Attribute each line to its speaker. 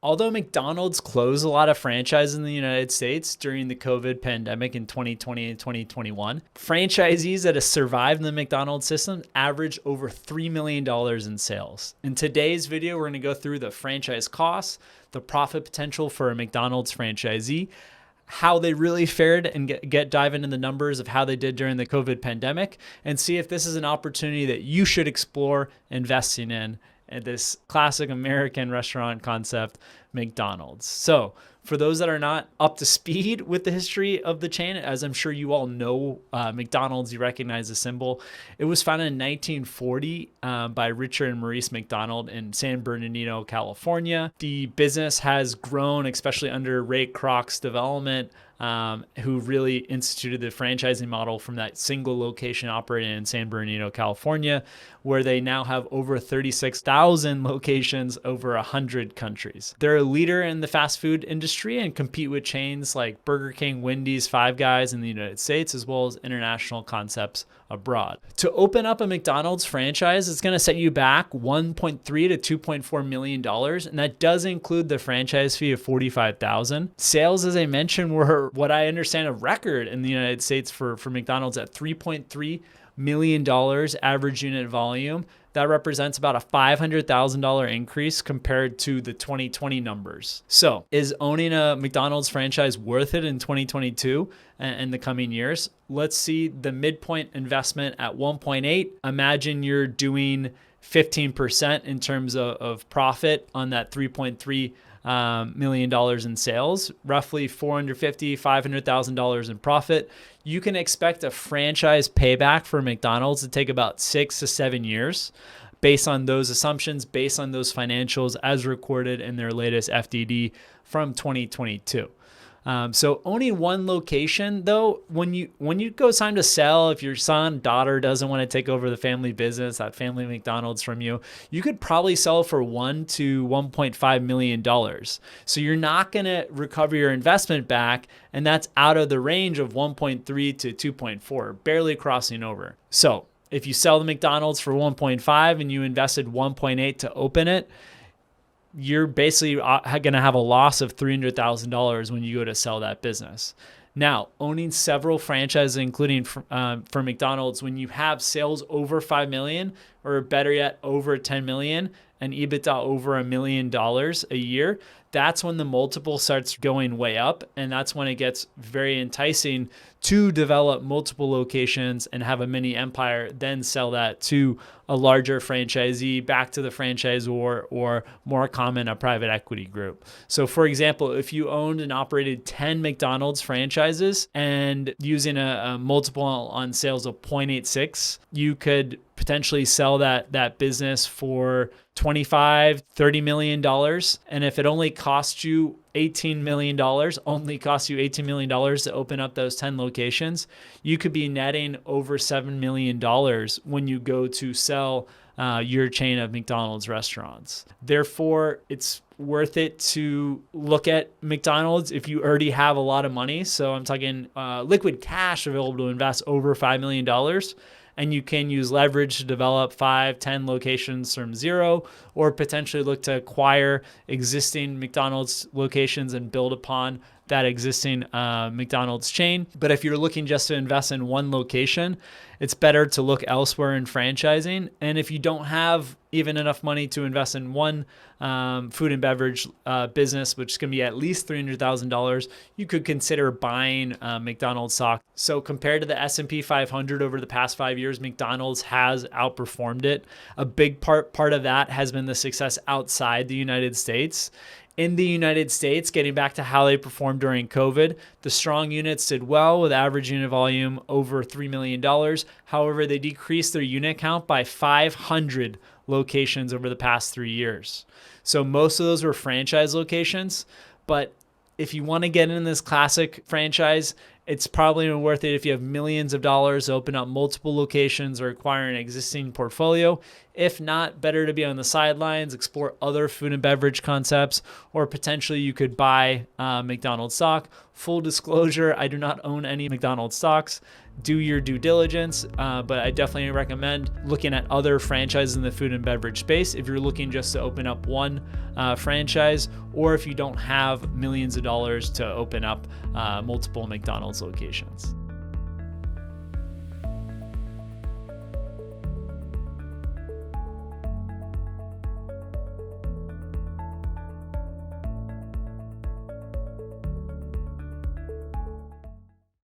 Speaker 1: Although McDonald's closed a lot of franchises in the United States during the COVID pandemic in 2020 and 2021, franchisees that have survived in the McDonald's system average over $3 million in sales. In today's video, we're going to go through the franchise costs, the profit potential for a McDonald's franchisee, how they really fared, and dive into the numbers of how they did during the COVID pandemic, and see if this is an opportunity that you should explore investing in this classic American restaurant concept, McDonald's. So for those that are not up to speed with the history of the chain, as I'm sure you all know, McDonald's, you recognize the symbol. It was founded in 1940 by Richard and Maurice McDonald in San Bernardino, California. The business has grown, especially under Ray Kroc's development, who really instituted the franchising model from that single location operating in San Bernardino, California, where they now have over 36,000 locations over 100 countries. They're a leader in the fast food industry and compete with chains like Burger King, Wendy's, Five Guys in the United States, as well as international concepts abroad. To open up a McDonald's franchise, it's going to set you back $1.3 to $2.4 million, and that does include the franchise fee of $45,000. Sales, as I mentioned, were what I understand a record in the United States for McDonald's at $3.3 million average unit volume. That represents about a $500,000 increase compared to the 2020 numbers. So is owning a McDonald's franchise worth it in 2022 and the coming years? Let's see the midpoint investment at 1.8. Imagine you're doing 15% in terms of profit on that $3.3 million in sales, roughly $450,000, $500,000 in profit. You can expect a franchise payback for McDonald's to take about 6 to 7 years based on those assumptions, based on those financials as recorded in their latest FDD from 2022. So owning one location, though, when you go time to sell, if your son, daughter doesn't want to take over the family business, that family McDonald's from you, you could probably sell for $1 to $1.5 million. So you're not going to recover your investment back, and that's out of the range of 1.3 to 2.4, barely crossing over. So if you sell the McDonald's for 1.5 and you invested 1.8 to open it, you're basically going to have a loss of $300,000 when you go to sell that business. Now, owning several franchises, including for McDonald's, when you have sales over $5 million, or better yet, over $10 million, and EBITDA over $1 million a year, that's when the multiple starts going way up. And that's when it gets very enticing to develop multiple locations and have a mini empire, then sell that to a larger franchisee, back to the franchisor, or more common, a private equity group. So for example, if you owned and operated 10 McDonald's franchises and using a multiple on sales of 0.86, you could potentially sell that business for $25, $30 million. And if it only costs you $18 million, to open up those 10 locations, you could be netting over $7 million when you go to sell your chain of McDonald's restaurants. Therefore, it's worth it to look at McDonald's if you already have a lot of money. So I'm talking liquid cash available to invest over $5 million. And you can use leverage to develop 5, 10 locations from zero, or potentially look to acquire existing McDonald's locations and build upon that existing McDonald's chain. But if you're looking just to invest in one location, it's better to look elsewhere in franchising. And if you don't have even enough money to invest in one food and beverage business, which is going to be at least $300,000, you could consider buying McDonald's stock. So compared to the S&P 500 over the past 5 years, McDonald's has outperformed it. A big part of that has been the success outside the United States. In the United States, getting back to how they performed during COVID, the strong units did well with average unit volume over $3 million. However, they decreased their unit count by 500 locations over the past 3 years. So most of those were franchise locations. But if you want to get in this classic franchise, It's probably worth it if you have millions of dollars to open up multiple locations or acquire an existing portfolio. If not, better to be on the sidelines, explore other food and beverage concepts, or potentially you could buy McDonald's stock. Full disclosure, I do not own any McDonald's stocks. Do your due diligence, but I definitely recommend looking at other franchises in the food and beverage space if you're looking just to open up one franchise, or if you don't have millions of dollars to open up multiple McDonald's locations.